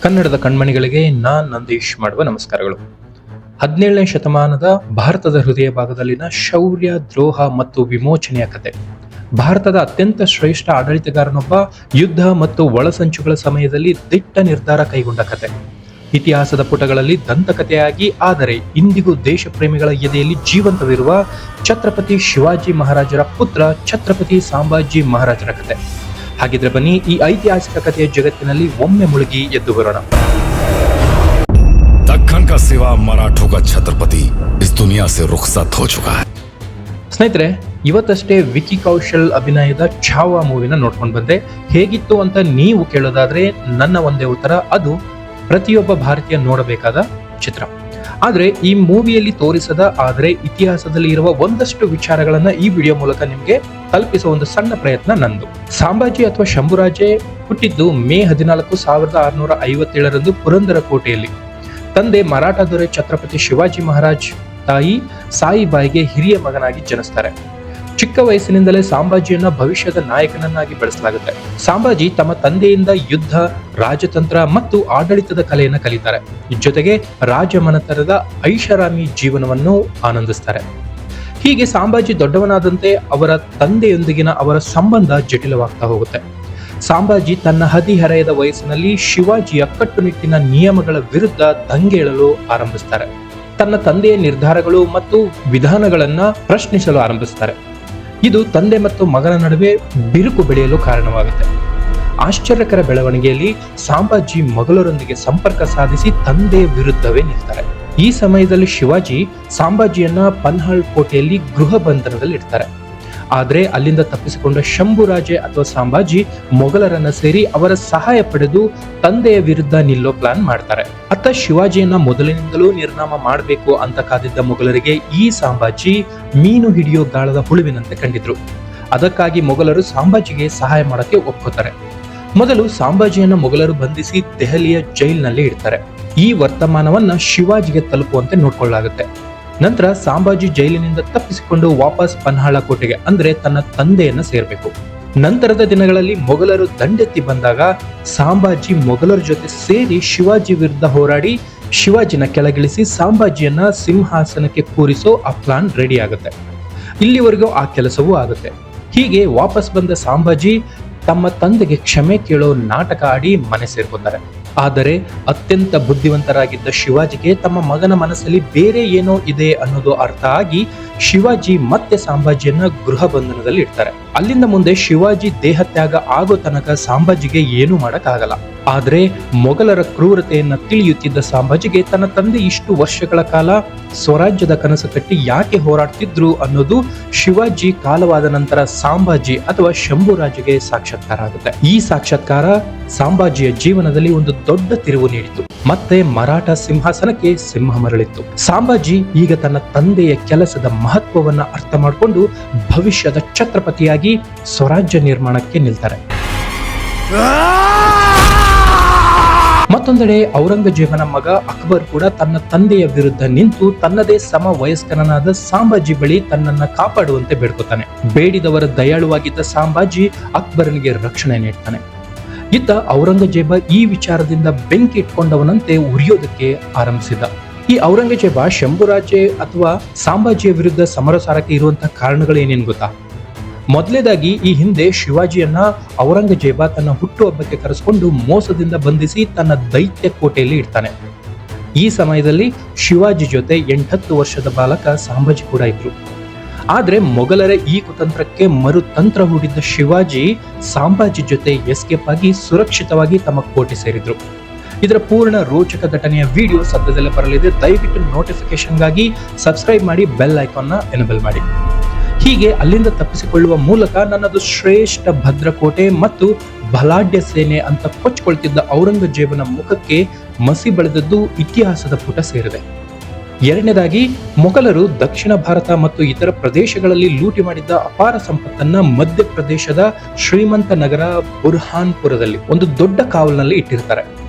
ಕನ್ನಡದ ಕಣ್ಮಣಿಗಳಿಗೆ ನಂದೀಶ್ ಮಾಡುವ ನಮಸ್ಕಾರಗಳು. 17ನೇ ಶತಮಾನದ ಭಾರತದ ಹೃದಯ ಭಾಗದಲ್ಲಿನ ಶೌರ್ಯ, ದ್ರೋಹ ಮತ್ತು ವಿಮೋಚನೆಯ ಕತೆ. ಭಾರತದ ಅತ್ಯಂತ ಶ್ರೇಷ್ಠ ಆಡಳಿತಗಾರನೊಬ್ಬ ಯುದ್ಧ ಮತ್ತು ಒಳಸಂಚುಗಳ ಸಮಯದಲ್ಲಿ ದಿಟ್ಟ ನಿರ್ಧಾರ ಕೈಗೊಂಡ ಕತೆ. ಇತಿಹಾಸದ ಪುಟಗಳಲ್ಲಿ ದಂತಕಥೆಯಾಗಿ, ಆದರೆ ಇಂದಿಗೂ ದೇಶ ಪ್ರೇಮಿಗಳ ಎದೆಯಲ್ಲಿ ಜೀವಂತವಿರುವ ಛತ್ರಪತಿ ಶಿವಾಜಿ ಮಹಾರಾಜರ ಪುತ್ರ ಛತ್ರಪತಿ ಸಂಭಾಜಿ ಮಹಾರಾಜರ ಕತೆ. ಹಾಗಿದ್ರೆ ಬನ್ನಿ, ಈ ಐತಿಹಾಸಿಕ ಕಥೆಯ ಜಗತ್ತಿನಲ್ಲಿ ಒಮ್ಮೆ ಮುಳುಗಿ ಎದ್ದು ಬರೋಣ. दक्कन का सिवा मराठों का छत्रपति इस दुनिया से रुखसत हो चुका है. ಸ್ನೇಹಿತರೆ, ಇವತ್ತಷ್ಟೇ ವಿಕಿ ಕೌಶಲ್ ಅಭಿನಯದ ಛಾವಾ ಮೂವಿನ ನೋಡ್ಕೊಂಡು ಬಂದೆ. ಹೇಗಿತ್ತು ಅಂತ ನೀವು ಕೇಳೋದಾದ್ರೆ ನನ್ನ ಒಂದೇ ಉತ್ತರ, ಅದು ಪ್ರತಿಯೊಬ್ಬ ಭಾರತೀಯ ನೋಡಬೇಕಾದ ಚಿತ್ರ. ಆದ್ರೆ ಈ ಮೂವಿಯಲ್ಲಿ ತೋರಿಸದ, ಆದರೆ ಇತಿಹಾಸದಲ್ಲಿ ಇರುವ ಒಂದಷ್ಟು ವಿಚಾರಗಳನ್ನ ಈ ವಿಡಿಯೋ ಮೂಲಕ ನಿಮ್ಗೆ ತಲುಪಿಸುವ ಒಂದು ಸಣ್ಣ ಪ್ರಯತ್ನ ನಂದು. ಸಂಭಾಜಿ ಅಥವಾ ಶಂಭುರಾಜೆ ಹುಟ್ಟಿದ್ದು ಮೇ 14, 1657 ಪುರಂದರ ಕೋಟೆಯಲ್ಲಿ. ತಂದೆ ಮರಾಠ ದೊರೆ ಛತ್ರಪತಿ ಶಿವಾಜಿ ಮಹಾರಾಜ್, ತಾಯಿ ಸಾಯಿಬಾಯಿಗೆ ಹಿರಿಯ ಮಗನಾಗಿ ಜನಿಸ್ತಾರೆ. ಚಿಕ್ಕ ವಯಸ್ಸಿನಿಂದಲೇ ಸಂಭಾಜಿಯನ್ನ ಭವಿಷ್ಯದ ನಾಯಕನನ್ನಾಗಿ ಬೆಳೆಸಲಾಗುತ್ತೆ. ಸಂಭಾಜಿ ತಮ್ಮ ತಂದೆಯಿಂದ ಯುದ್ಧ, ರಾಜತಂತ್ರ ಮತ್ತು ಆಡಳಿತದ ಕಲೆಯನ್ನು ಕಲಿತಾರೆ. ಜೊತೆಗೆ ರಾಜಮನೆತನದ ಐಷಾರಾಮಿ ಜೀವನವನ್ನು ಆನಂದಿಸ್ತಾರೆ. ಹೀಗೆ ಸಂಭಾಜಿ ದೊಡ್ಡವನಾದಂತೆ ಅವರ ತಂದೆಯೊಂದಿಗಿನ ಅವರ ಸಂಬಂಧ ಜಟಿಲವಾಗ್ತಾ ಹೋಗುತ್ತೆ. ಸಂಭಾಜಿ ತನ್ನ ಹದಿಹರೆಯದ ವಯಸ್ಸಿನಲ್ಲಿ ಶಿವಾಜಿಯ ಕಟ್ಟುನಿಟ್ಟಿನ ನಿಯಮಗಳ ವಿರುದ್ಧ ದಂಗೆಯೇಳಲು ಆರಂಭಿಸ್ತಾರೆ. ತನ್ನ ತಂದೆಯ ನಿರ್ಧಾರಗಳು ಮತ್ತು ವಿಧಾನಗಳನ್ನ ಪ್ರಶ್ನಿಸಲು ಆರಂಭಿಸ್ತಾರೆ. ಇದು ತಂದೆ ಮತ್ತು ಮಗನ ನಡುವೆ ಬಿರುಕು ಬೆಳೆಯಲು ಕಾರಣವಾಗುತ್ತೆ. ಆಶ್ಚರ್ಯಕರ ಬೆಳವಣಿಗೆಯಲ್ಲಿ ಸಂಭಾಜಿ ಮೊಘಲರೊಂದಿಗೆ ಸಂಪರ್ಕ ಸಾಧಿಸಿ ತಂದೆಯ ವಿರುದ್ಧವೇ ನಿಲ್ತಾರೆ. ಈ ಸಮಯದಲ್ಲಿ ಶಿವಾಜಿ ಸಂಭಾಜಿಯನ್ನ ಪನ್ಹಾಳ್ ಕೋಟೆಯಲ್ಲಿ ಗೃಹ ಬಂಧನದಲ್ಲಿ ಇಡ್ತಾರೆ. ಆದ್ರೆ ಅಲ್ಲಿಂದ ತಪ್ಪಿಸಿಕೊಂಡ ಶಂಭುರಾಜೆ ಅಥವಾ ಸಂಭಾಜಿ ಮೊಘಲರನ್ನ ಸೇರಿ ಅವರ ಸಹಾಯ ಪಡೆದು ತಂದೆಯ ವಿರುದ್ಧ ನಿಲ್ಲೋ ಪ್ಲಾನ್ ಮಾಡ್ತಾರೆ. ಅತ್ತ ಶಿವಾಜಿಯನ್ನ ಮೊದಲಿನಿಂದಲೂ ನಿರ್ನಾಮ ಮಾಡಬೇಕು ಅಂತ ಕಾದಿದ್ದ ಮೊಘಲರಿಗೆ ಈ ಸಂಭಾಜಿ ಮೀನು ಹಿಡಿಯೋ ಗಾಳದ ಹುಳುವಿನಂತೆ ಕಂಡಿದ್ರು. ಅದಕ್ಕಾಗಿ ಮೊಘಲರು ಸಂಭಾಜಿಗೆ ಸಹಾಯ ಮಾಡಕ್ಕೆ ಒಪ್ಕೋತಾರೆ. ಮೊದಲು ಸಂಭಾಜಿಯನ್ನ ಮೊಘಲರು ಬಂಧಿಸಿ ದೆಹಲಿಯ ಜೈಲ್ನಲ್ಲಿ ಇಡ್ತಾರೆ. ಈ ವರ್ತಮಾನವನ್ನ ಶಿವಾಜಿಗೆ ತಲುಪುವಂತೆ ನೋಡ್ಕೊಳ್ಳಲಾಗುತ್ತೆ. ನಂತರ ಸಂಭಾಜಿ ಜೈಲಿನಿಂದ ತಪ್ಪಿಸಿಕೊಂಡು ವಾಪಸ್ ಪನ್ಹಾಳ ಕೋಟೆಗೆ, ಅಂದ್ರೆ ತನ್ನ ತಂದೆಯನ್ನ ಸೇರ್ಬೇಕು. ನಂತರದ ದಿನಗಳಲ್ಲಿ ಮೊಘಲರು ದಂಡೆತ್ತಿ ಬಂದಾಗ ಸಂಭಾಜಿ ಮೊಘಲರ ಜೊತೆ ಸೇರಿ ಶಿವಾಜಿ ವಿರುದ್ಧ ಹೋರಾಡಿ ಶಿವಾಜಿನ ಕೆಳಗಿಳಿಸಿ ಸಂಭಾಜಿಯನ್ನ ಸಿಂಹಾಸನಕ್ಕೆ ಕೂರಿಸೋ ಆ ಪ್ಲಾನ್ ರೆಡಿ ಆಗುತ್ತೆ. ಇಲ್ಲಿವರೆಗೂ ಆ ಕೆಲಸವೂ ಆಗುತ್ತೆ. ಹೀಗೆ ವಾಪಸ್ ಬಂದ ಸಂಭಾಜಿ ತಮ್ಮ ತಂದೆಗೆ ಕ್ಷಮೆ ಕೇಳೋ ನಾಟಕ ಆಡಿ ಮನೆ ಸೇರ್ಕೊತಾರೆ. ಆದರೆ ಅತ್ಯಂತ ಬುದ್ಧಿವಂತರಾಗಿದ್ದ ಶಿವಾಜಿಗೆ ತಮ್ಮ ಮಗನ ಮನಸ್ಸಲ್ಲಿ ಬೇರೆ ಏನೋ ಇದೆ ಅನ್ನೋದು ಅರ್ಥ ಆಗಿ ಶಿವಾಜಿ ಮತ್ತೆ ಸಂಭಾಜಿಯನ್ನ ಗೃಹ ಬಂಧನದಲ್ಲಿ ಇಡ್ತಾರೆ. ಅಲ್ಲಿಂದ ಮುಂದೆ ಶಿವಾಜಿ ದೇಹತ್ಯಾಗ ಆಗೋ ತನಕ ಸಂಭಾಜಿಗೆ ಏನೂ ಮಾಡಕ್ಕಾಗಲ್ಲ. ಆದ್ರೆ ಮೊಘಲರ ಕ್ರೂರತೆಯನ್ನ ತಿಳಿಯುತ್ತಿದ್ದ ಸಂಭಾಜಿಗೆ ತನ್ನ ತಂದೆ ಇಷ್ಟು ವರ್ಷಗಳ ಕಾಲ ಸ್ವರಾಜ್ಯದ ಕನಸು ಕಟ್ಟಿ ಯಾಕೆ ಹೋರಾಡ್ತಿದ್ರು ಅನ್ನೋದು ಶಿವಾಜಿ ಕಾಲವಾದ ನಂತರ ಸಂಭಾಜಿ ಅಥವಾ ಶಂಭುರಾಜಿಗೆ ಸಾಕ್ಷಾತ್ಕಾರ ಆಗುತ್ತೆ. ಈ ಸಾಕ್ಷಾತ್ಕಾರ ಸಂಭಾಜಿಯ ಜೀವನದಲ್ಲಿ ಒಂದು ದೊಡ್ಡ ತಿರುವು ನೀಡಿತು. ಮತ್ತೆ ಮರಾಠ ಸಿಂಹಾಸನಕ್ಕೆ ಸಿಂಹ ಮರಳಿತ್ತು. ಸಂಭಾಜಿ ಈಗ ತನ್ನ ತಂದೆಯ ಕೆಲಸದ ಮಹತ್ವವನ್ನ ಅರ್ಥ ಮಾಡಿಕೊಂಡು ಭವಿಷ್ಯದ ಛತ್ರಪತಿಯಾಗಿ ಸ್ವರಾಜ್ಯ ನಿರ್ಮಾಣಕ್ಕೆ ನಿಲ್ತಾರೆ. ಮತ್ತೊಂದೆಡೆ ಔರಂಗಜೇಬನ ಮಗ ಅಕ್ಬರ್ ಕೂಡ ತನ್ನ ತಂದೆಯ ವಿರುದ್ಧ ನಿಂತು ತನ್ನದೇ ಸಮ ವಯಸ್ಕನಾದ ಸಂಭಾಜಿ ಬಳಿ ತನ್ನನ್ನ ಕಾಪಾಡುವಂತೆ ಬೇಡ್ಕೊತಾನೆ. ಬೇಡಿದವರ ದಯಾಳುವಾಗಿದ್ದ ಸಂಭಾಜಿ ಅಕ್ಬರನಿಗೆ ರಕ್ಷಣೆ ನೀಡ್ತಾನೆ. ಇತ್ತ ಔರಂಗಜೇಬ ಈ ವಿಚಾರದಿಂದ ಬೆಂಕಿ ಇಟ್ಕೊಂಡವನಂತೆ ಉರಿಯೋದಕ್ಕೆ ಆರಂಭಿಸಿದ. ಈ ಔರಂಗಜೇಬ ಶಂಭುರಾಜೆ ಅಥವಾ ಸಂಭಾಜಿಯ ವಿರುದ್ಧ ಸಮರ ಸಾರಕ್ಕೆ ಇರುವಂತಹ ಕಾರಣಗಳು ಏನೇನು ಗೊತ್ತಾ? ಮೊದಲೇದಾಗಿ, ಈ ಹಿಂದೆ ಶಿವಾಜಿಯನ್ನ ಔರಂಗಜೇಬ ತನ್ನ ಹುಟ್ಟುಹಬ್ಬಕ್ಕೆ ಕರೆಸಿಕೊಂಡು ಮೋಸದಿಂದ ಬಂಧಿಸಿ ತನ್ನ ದೈತ್ಯ ಕೋಟೆಯಲ್ಲಿ ಇಡ್ತಾನೆ. ಈ ಸಮಯದಲ್ಲಿ ಶಿವಾಜಿ ಜೊತೆ 8-10 ವರ್ಷದ ಬಾಲಕ ಸಂಭಾಜಿ ಕೂಡ ಇದ್ರು. ಆದ್ರೆ ಮೊಘಲರ ಈ ಕುತಂತ್ರಕ್ಕೆ ಮರುತಂತ್ರ ಹೂಡಿದ್ದ ಶಿವಾಜಿ ಸಂಭಾಜಿ ಜೊತೆ ಎಸ್ಕೇಪ್ ಆಗಿ ಸುರಕ್ಷಿತವಾಗಿ ತಮ್ಮ ಕೋಟೆ ಸೇರಿದ್ರು. ಇದರ ಪೂರ್ಣ ರೋಚಕ ಘಟನೆಯ ವಿಡಿಯೋ ಸದ್ಯದಲ್ಲೇ ಬರಲಿದೆ. ದಯವಿಟ್ಟು ನೋಟಿಫಿಕೇಶನ್ಗಾಗಿ ಸಬ್ಸ್ಕ್ರೈಬ್ ಮಾಡಿ, ಬೆಲ್ ಐಕಾನ್ನ ಎನೇಬಲ್ ಮಾಡಿ. ಹೀಗೆ ಅಲ್ಲಿಂದ ತಪ್ಪಿಸಿಕೊಳ್ಳುವ ಮೂಲಕ ನನ್ನದು ಶ್ರೇಷ್ಠ ಭದ್ರಕೋಟೆ ಮತ್ತು ಬಲಾಢ್ಯ ಸೇನೆ ಅಂತ ಕೊಚ್ಚಿಕೊಳ್ತಿದ್ದ ಔರಂಗಜೇಬನ ಮುಖಕ್ಕೆ ಮಸಿ ಬೆಳೆದದ್ದು ಇತಿಹಾಸದ ಪುಟ ಸೇರಿದೆ. ಎರಡನೇದಾಗಿ, ಮೊಘಲರು ದಕ್ಷಿಣ ಭಾರತ ಮತ್ತು ಇತರ ಪ್ರದೇಶಗಳಲ್ಲಿ ಲೂಟಿ ಮಾಡಿದ್ದ ಅಪಾರ ಸಂಪತ್ತನ್ನ ಮಧ್ಯಪ್ರದೇಶದ ಶ್ರೀಮಂತ ನಗರ ಬುರ್ಹಾನ್ಪುರದಲ್ಲಿ ಒಂದು ದೊಡ್ಡ ಕಾವಲಿನಲ್ಲಿ ಇಟ್ಟಿರ್ತಾರೆ.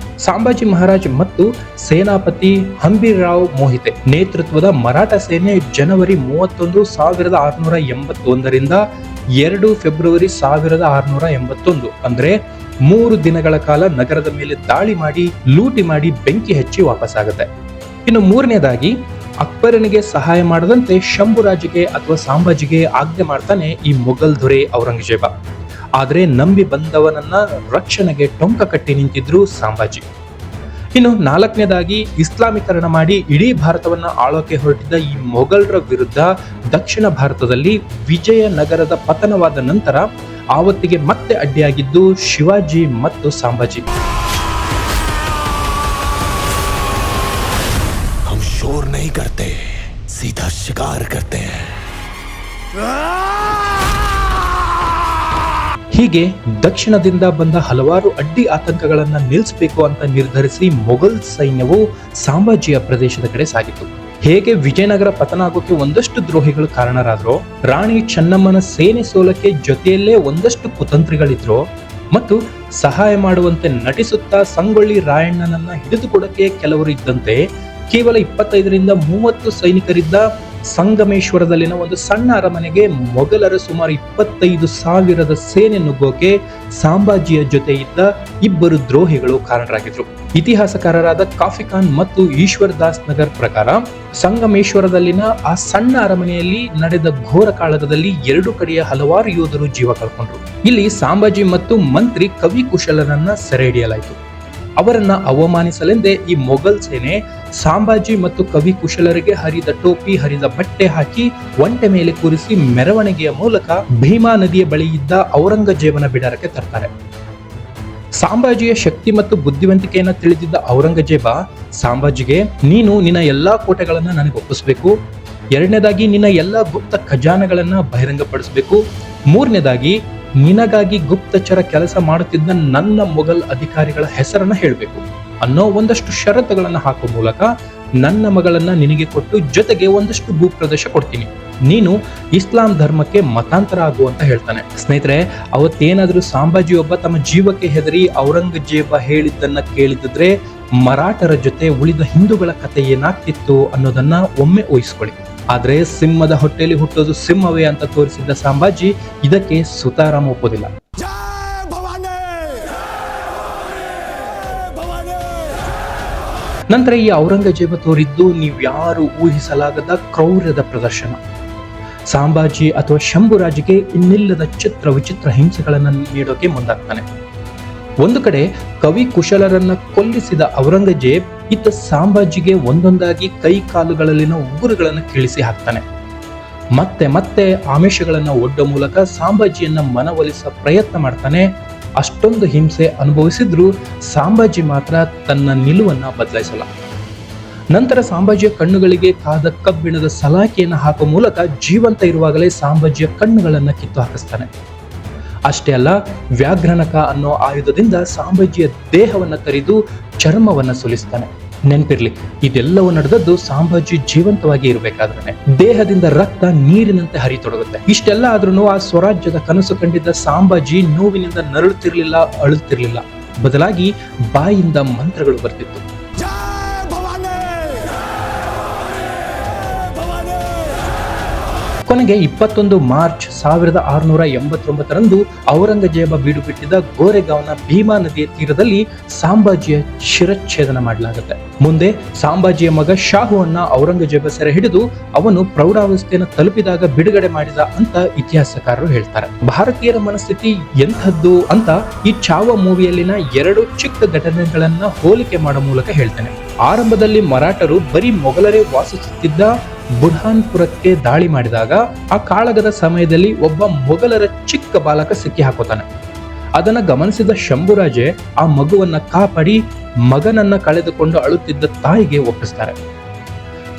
ಸಂಭಾಜಿ ಮಹಾರಾಜ್ ಮತ್ತು ಸೇನಾಪತಿ ಹಂಬಿರಾವ್ ಮೋಹಿತೆ ನೇತೃತ್ವದ ಮರಾಠ ಸೇನೆ ಜನವರಿ 31, 1681 2 ಫೆಬ್ರವರಿ 1681 ಅಂದ್ರೆ 3 ದಿನಗಳ ಕಾಲ ನಗರದ ಮೇಲೆ ದಾಳಿ ಮಾಡಿ ಲೂಟಿ ಮಾಡಿ ಬೆಂಕಿ ಹಚ್ಚಿ ವಾಪಸ್ಸಾಗುತ್ತೆ. ಇನ್ನು 3ನೇದಾಗಿ ಅಕ್ಬರನಿಗೆ ಸಹಾಯ ಮಾಡದಂತೆ ಶಂಭುರಾಜಿಗೆ ಅಥವಾ ಸಾಂಬಾಜಿಗೆ ಆಜ್ಞೆ ಮಾಡ್ತಾನೆ ಈ ಮೊಘಲ್ ದೊರೆ ಔರಂಗಜೇಬ. ಆದ್ರೆ ನಂಬಿ ಬಂದವನನ್ನ ರಕ್ಷಣೆಗೆ ಟೊಂಕ ಕಟ್ಟಿ ನಿಂತಿದ್ರು ಸಾಂಬಾಜಿ. ಇನ್ನು 4ನೇದಾಗಿ ಇಸ್ಲಾಮೀಕರಣ ಮಾಡಿ ಇಡೀ ಭಾರತವನ್ನ ಆಳೋಕೆ ಹೊರಟಿದ್ದ ಈ ಮೊಘಲರ ವಿರುದ್ಧ ದಕ್ಷಿಣ ಭಾರತದಲ್ಲಿ ವಿಜಯನಗರದ ಪತನವಾದ ನಂತರ ಆವತ್ತಿಗೆ ಮತ್ತೆ ಅಡ್ಡಿಯಾಗಿದ್ದು ಶಿವಾಜಿ ಮತ್ತು ಸಾಂಬಾಜಿ. हम शोर नहीं करते, सीधा शिकार करते हैं. ಹೀಗೆ ದಕ್ಷಿಣದಿಂದ ಬಂದ ಹಲವಾರು ಅಡ್ಡಿ ಆತಂಕಗಳನ್ನ ನಿಲ್ಲಿಸಬೇಕು ಅಂತ ನಿರ್ಧರಿಸಿ ಮೊಘಲ್ ಸೈನ್ಯವು ಸಾಂಬಾಜಿಯ ಪ್ರದೇಶದ ಕಡೆ ಸಾಗಿತು. ಹೇಗೆ ವಿಜಯನಗರ ಪತನ ಆಗೋಕೆ ಒಂದಷ್ಟು ದ್ರೋಹಿಗಳು ಕಾರಣರಾದ್ರೋ, ರಾಣಿ ಚೆನ್ನಮ್ಮನ ಸೇನೆ ಸೋಲಕ್ಕೆ ಜೊತೆಯಲ್ಲೇ ಒಂದಷ್ಟು ಕುತಂತ್ರಿಗಳಿದ್ರು ಮತ್ತು ಸಹಾಯ ಮಾಡುವಂತೆ ನಟಿಸುತ್ತಾ ಸಂಗೊಳ್ಳಿ ರಾಯಣ್ಣನನ್ನ ಹಿಡಿದುಕೊಡಕ್ಕೆ ಕೆಲವರು ಇದ್ದಂತೆ ಕೇವಲ 25ರಿಂದ 30 ಸೈನಿಕರಿದ್ದ ಸಂಗಮೇಶ್ವರದಲ್ಲಿನ ಒಂದು ಸಣ್ಣ ಅರಮನೆಗೆ ಮೊಘಲರ ಸುಮಾರು 25,000 ಸೇನೆ ನುಗ್ಗೋಕೆ ಸಾಂಬಾಜಿಯ ಜೊತೆ ಇದ್ದ ಇಬ್ಬರು ದ್ರೋಹಿಗಳು ಕಾರಣರಾಗಿದ್ರು. ಇತಿಹಾಸಕಾರರಾದ ಕಾಫಿ ಖಾನ್ ಮತ್ತು ಈಶ್ವರ್ ದಾಸ್ ನಗರ್ ಪ್ರಕಾರ ಸಂಗಮೇಶ್ವರದಲ್ಲಿನ ಆ ಸಣ್ಣ ಅರಮನೆಯಲ್ಲಿ ನಡೆದ ಘೋರ ಕಾಳಗದಲ್ಲಿ 2 ಕಡೆಯ ಹಲವಾರು ಯೋಧರು ಜೀವ ಕಳ್ಕೊಂಡ್ರು. ಇಲ್ಲಿ ಸಾಂಬಾಜಿ ಮತ್ತು ಮಂತ್ರಿ ಕವಿ ಕುಶಲರನ್ನ ಸೆರೆ ಹಿಡಿಯಲಾಯಿತು. ಅವರನ್ನ ಅವಮಾನಿಸಲೆಂದೇ ಈ ಮೊಘಲ್ ಸೇನೆ ಸಾಂಬಾಜಿ ಮತ್ತು ಕವಿ ಕುಶಲರಿಗೆ ಹರಿದ ಟೋಪಿ ಹರಿದ ಬಟ್ಟೆ ಹಾಕಿ ಒಂಟೆ ಮೇಲೆ ಕೂರಿಸಿ ಮೆರವಣಿಗೆಯ ಮೂಲಕ ಭೀಮಾ ನದಿಯ ಬಳಿ ಇದ್ದ ಔರಂಗಜೇಬನ ಬಿಡಾರಕ್ಕೆ ತರ್ತಾರೆ. ಸಾಂಬಾಜಿಯ ಶಕ್ತಿ ಮತ್ತು ಬುದ್ಧಿವಂತಿಕೆಯನ್ನ ತಿಳಿದಿದ್ದ ಔರಂಗಜೇಬ ಸಾಂಬಾಜಿಗೆ, ನೀನು ನಿನ್ನ ಎಲ್ಲಾ ಕೋಟೆಗಳನ್ನ ನನಗೆ ಒಪ್ಪಿಸಬೇಕು, 2ನೇದಾಗಿ ನಿನ್ನ ಎಲ್ಲಾ ಗುಪ್ತ ಖಜಾನೆಗಳನ್ನ ಬಹಿರಂಗಪಡಿಸಬೇಕು, 3ನೇದಾಗಿ ನಿನಗಾಗಿ ಗುಪ್ತಚರ ಕೆಲಸ ಮಾಡುತ್ತಿದ್ದ ನನ್ನ ಮೊಘಲ್ ಅಧಿಕಾರಿಗಳ ಹೆಸರನ್ನ ಹೇಳಬೇಕು ಅನ್ನೋ ಒಂದಷ್ಟು ಷರತ್ತುಗಳನ್ನ ಹಾಕುವ ಮೂಲಕ ನನ್ನ ಮಗಳನ್ನ ನಿನಗೆ ಕೊಟ್ಟು ಜೊತೆಗೆ ಒಂದಷ್ಟು ಭೂಪ್ರದೇಶ ಕೊಡ್ತೀನಿ, ನೀನು ಇಸ್ಲಾಂ ಧರ್ಮಕ್ಕೆ ಮತಾಂತರ ಆಗು ಅಂತ ಹೇಳ್ತಾನೆ. ಸ್ನೇಹಿತರೆ, ಅವತ್ತೇನಾದ್ರೂ ಸಾಂಬಾಜಿ ಒಬ್ಬ ತಮ್ಮ ಜೀವಕ್ಕೆ ಹೆದರಿ ಔರಂಗಜೇಬ ಹೇಳಿದ್ದನ್ನ ಕೇಳಿದ್ರೆ ಮರಾಠರ ಜೊತೆ ಉಳಿದ ಹಿಂದೂಗಳ ಕಥೆ ಏನಾಗ್ತಿತ್ತು ಅನ್ನೋದನ್ನ ಒಮ್ಮೆ ಊಹಿಸ್ಕೊಳ್ಳಿ. ಆದ್ರೆ ಸಿಂಹದ ಹೊಟ್ಟೆಯಲ್ಲಿ ಹುಟ್ಟೋದು ಸಿಂಹವೇ ಅಂತ ತೋರಿಸಿದ್ದ ಸಾಂಬಾಜಿ ಇದಕ್ಕೆ ಸುತಾರಾಮ್ ಒಪ್ಪೋದಿಲ್ಲ. ನಂತರ ಈ ಔರಂಗಜೇಬ ತೋರಿದ್ದು ನೀವ್ಯಾರು ಊಹಿಸಲಾಗದ ಕ್ರೌರ್ಯದ ಪ್ರದರ್ಶನ. ಸಾಂಬಾಜಿ ಅಥವಾ ಶಂಭುರಾಜಿಗೆ ಇನ್ನಿಲ್ಲದ ಚಿತ್ರ ವಿಚಿತ್ರ ಹಿಂಸೆಗಳನ್ನ ನೀಡೋಕೆ ಮುಂದಾಗ್ತಾನೆ. ಒಂದು ಕಡೆ ಕವಿ ಕುಶಲರನ್ನ ಕೊಲ್ಲಿಸಿದ ಔರಂಗಜೇಬ್ ಇತ್ತ ಸಾಂಬಾಜಿಗೆ ಒಂದೊಂದಾಗಿ ಕೈ ಕಾಲುಗಳಲ್ಲಿನ ಉಗುರುಗಳನ್ನ ಕೀಳಿಸಿ ಹಾಕ್ತಾನೆ. ಮತ್ತೆ ಮತ್ತೆ ಆಮಿಷಗಳನ್ನ ಒಡ್ಡೋ ಮೂಲಕ ಸಾಂಬಾಜಿಯನ್ನ ಮನವೊಲಿಸುವ ಪ್ರಯತ್ನ ಮಾಡ್ತಾನೆ. ಅಷ್ಟೊಂದು ಹಿಂಸೆ ಅನುಭವಿಸಿದ್ರೂ ಸಾಂಬಾಜಿ ಮಾತ್ರ ತನ್ನ ನಿಲುವನ್ನ ಬದಲಾಯಿಸಲ್ಲ. ನಂತರ ಸಾಂಬಾಜಿಯ ಕಣ್ಣುಗಳಿಗೆ ಕಾದ ಕಬ್ಬಿಣದ ಸಲಾಕೆಯನ್ನು ಹಾಕುವ ಮೂಲಕ ಜೀವಂತ ಇರುವಾಗಲೇ ಸಾಂಬಾಜಿಯ ಕಣ್ಣುಗಳನ್ನ ಕಿತ್ತು ಹಾಕಿಸ್ತಾನೆ. ಅಷ್ಟೇ ಅಲ್ಲ, ವ್ಯಾಘ್ರನಕ ಅನ್ನೋ ಆಯುಧದಿಂದ ಸಾಂಬಾಜಿಯ ದೇಹವನ್ನ ಕರಿದು ಚರ್ಮವನ್ನ ಸುಲಿಸ್ತಾನೆ. ನೆನ್ಪಿರ್ಲಿ, ಇದೆಲ್ಲವೂ ನಡೆದದ್ದು ಸಾಂಬಾಜಿ ಜೀವಂತವಾಗಿ ಇರಬೇಕಾದ್ರೆ. ದೇಹದಿಂದ ರಕ್ತ ನೀರಿನಂತೆ ಹರಿತೊಡಗುತ್ತೆ. ಇಷ್ಟೆಲ್ಲ ಆದ್ರೂ ಆ ಸ್ವರಾಜ್ಯದ ಕನಸು ಕಂಡಿದ್ದ ಸಾಂಬಾಜಿ ನೋವಿನಿಂದ ನರಳುತ್ತಿರ್ಲಿಲ್ಲ, ಅಳುತ್ತಿರ್ಲಿಲ್ಲ. ಬದಲಾಗಿ ಬಾಯಿಂದ ಮಂತ್ರಗಳು ಬರ್ತಿತ್ತು. ಕೊನೆಗೆ 21 ಮಾರ್ಚ್ 1689ರಂದು ಔರಂಗಜೇಬ ಬೀಡು ಬಿಟ್ಟಿದ್ದ ಗೋರೆಗಾವ್ನ ಭೀಮಾ ನದಿಯ ತೀರದಲ್ಲಿ ಸಾಂಬಾಜಿಯ ಶಿರಚ್ಛೇದನ ಮಾಡಲಾಗುತ್ತೆ. ಮುಂದೆ ಸಾಂಬಾಜಿಯ ಮಗ ಶಾಹುವನ್ನ ಔರಂಗಜೇಬ ಸೆರೆ ಹಿಡಿದು ಅವನು ಪ್ರೌಢಾವಸ್ಥೆಯನ್ನು ತಲುಪಿದಾಗ ಬಿಡುಗಡೆ ಮಾಡಿದ ಅಂತ ಇತಿಹಾಸಕಾರರು ಹೇಳ್ತಾರೆ. ಭಾರತೀಯರ ಮನಸ್ಥಿತಿ ಎಂಥದ್ದು ಅಂತ ಈ ಚಾವ ಮೂವಿಯಲ್ಲಿನ 2 ಚಿಕ್ಕ ಘಟನೆಗಳನ್ನ ಹೋಲಿಕೆ ಮಾಡೋ ಮೂಲಕ ಹೇಳ್ತೇನೆ. ಆರಂಭದಲ್ಲಿ ಮರಾಠರು ಬರೀ ಮೊಘಲರೇ ವಾಸಿಸುತ್ತಿದ್ದ ಬುರ್ಹಾನ್ಪುರಕ್ಕೆ ದಾಳಿ ಮಾಡಿದಾಗ ಆ ಕಾಳಗದ ಸಮಯದಲ್ಲಿ ಒಬ್ಬ ಮೊಘಲರ ಚಿಕ್ಕ ಬಾಲಕ ಸಿಕ್ಕಿ ಹಾಕೋತಾನೆ. ಅದನ್ನ ಗಮನಿಸಿದ ಶಂಭುರಾಜೆ ಆ ಮಗುವನ್ನ ಕಾಪಾಡಿ ಮಗನನ್ನ ಕಳೆದುಕೊಂಡು ಅಳುತ್ತಿದ್ದ ತಾಯಿಗೆ ಒಪ್ಪಿಸ್ತಾರೆ.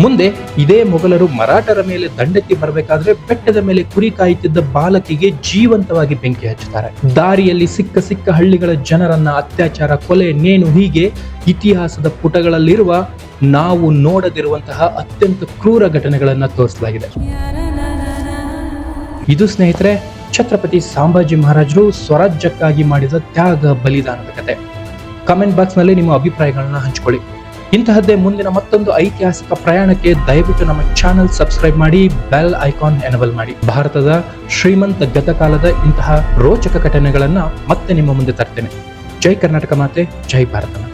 ಮುಂದೆ ಇದೇ ಮೊಘಲರು ಮರಾಠರ ಮೇಲೆ ದಂಡೆತ್ತಿ ಬರಬೇಕಾದ್ರೆ ಬೆಟ್ಟದ ಮೇಲೆ ಕುರಿ ಕಾಯುತ್ತಿದ್ದ ಬಾಲಕಿಗೆ ಜೀವಂತವಾಗಿ ಬೆಂಕಿ ಹಚ್ಚುತ್ತಾರೆ. ದಾರಿಯಲ್ಲಿ ಸಿಕ್ಕ ಹಳ್ಳಿಗಳ ಜನರನ್ನ ಅತ್ಯಾಚಾರ, ಕೊಲೆ, ನೇಣು ಹೀಗೆ ಇತಿಹಾಸದ ಪುಟಗಳಲ್ಲಿರುವ ನಾವು ನೋಡದಿರುವಂತಹ ಅತ್ಯಂತ ಕ್ರೂರ ಘಟನೆಗಳನ್ನ ತೋರಿಸಲಾಗಿದೆ. ಇದು ಸ್ನೇಹಿತರೆ ಛತ್ರಪತಿ ಸಂಭಾಜಿ ಮಹಾರಾಜರು ಸ್ವರಾಜ್ಯಕ್ಕಾಗಿ ಮಾಡಿದ ತ್ಯಾಗ ಬಲಿದಾನದ ಕತೆ. ಕಮೆಂಟ್ ಬಾಕ್ಸ್ ನಲ್ಲಿ ನಿಮ್ಮ ಅಭಿಪ್ರಾಯಗಳನ್ನ ಹಂಚಿಕೊಳ್ಳಿ. ಇಂತಹದ್ದೇ ಮುಂದಿನ ಮತ್ತೊಂದು ಐತಿಹಾಸಿಕ ಪ್ರಯಾಣಕ್ಕೆ ದಯವಿಟ್ಟು ನಮ್ಮ ಚಾನೆಲ್ ಸಬ್ಸ್ಕ್ರೈಬ್ ಮಾಡಿ, ಬೆಲ್ ಐಕಾನ್ ಎನೇಬಲ್ ಮಾಡಿ. ಭಾರತದ ಶ್ರೀಮಂತ ಗತಕಾಲದ ಇಂತಹ ರೋಚಕ ಘಟನೆಗಳನ್ನ ಮತ್ತೆ ನಿಮ್ಮ ಮುಂದೆ ತರ್ತೇನೆ. ಜೈ ಕರ್ನಾಟಕ ಮಾತೆ, ಜೈ ಭಾರತ ಮಾತೆ.